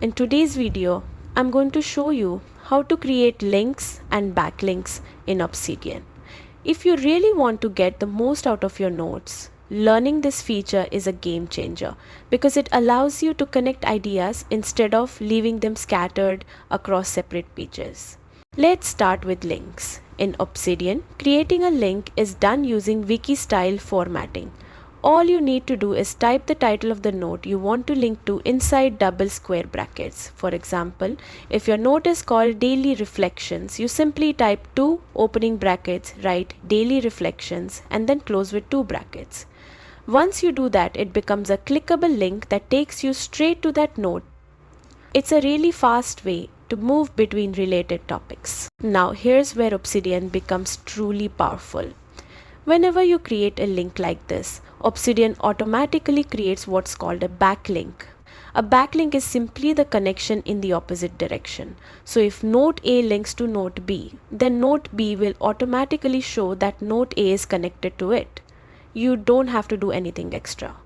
In today's video, I'm going to show you how to create links and backlinks in Obsidian. If you really want to get the most out of your notes, learning this feature is a game changer because it allows you to connect ideas instead of leaving them scattered across separate pages. Let's start with links. In Obsidian, creating a link is done using wiki-style formatting. All you need to do is type the title of the note you want to link to inside double square brackets. For example, if your note is called Daily Reflections, you simply type 2 opening brackets, write Daily Reflections, and then close with 2 brackets. Once you do that, it becomes a clickable link that takes you straight to that note. It's a really fast way to move between related topics. Now, here's where Obsidian becomes truly powerful. Whenever you create a link like this, Obsidian automatically creates what's called a backlink. A backlink is simply the connection in the opposite direction. So if note A links to note B, then note B will automatically show that note A is connected to it. You don't have to do anything extra.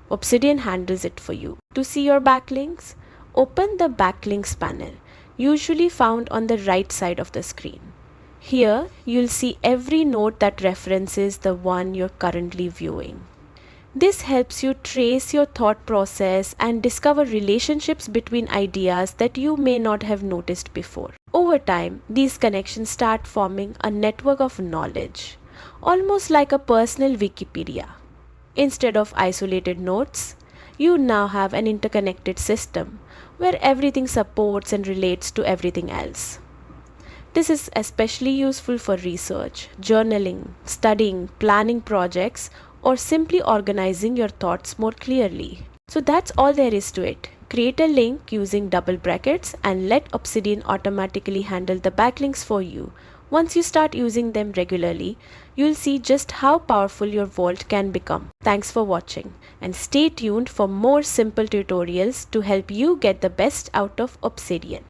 Obsidian handles it for you. To see your backlinks, open the Backlinks panel, usually found on the right side of the screen. Here, you'll see every note that references the one you're currently viewing. This helps you trace your thought process and discover relationships between ideas that you may not have noticed before. Over time, these connections start forming a network of knowledge, almost like a personal Wikipedia. Instead of isolated notes, you now have an interconnected system where everything supports and relates to everything else. This is especially useful for research, journaling, studying, planning projects, or simply organizing your thoughts more clearly. So that's all there is to it. Create a link using double brackets and let Obsidian automatically handle the backlinks for you. Once you start using them regularly, you'll see just how powerful your vault can become. Thanks for watching, and stay tuned for more simple tutorials to help you get the best out of Obsidian.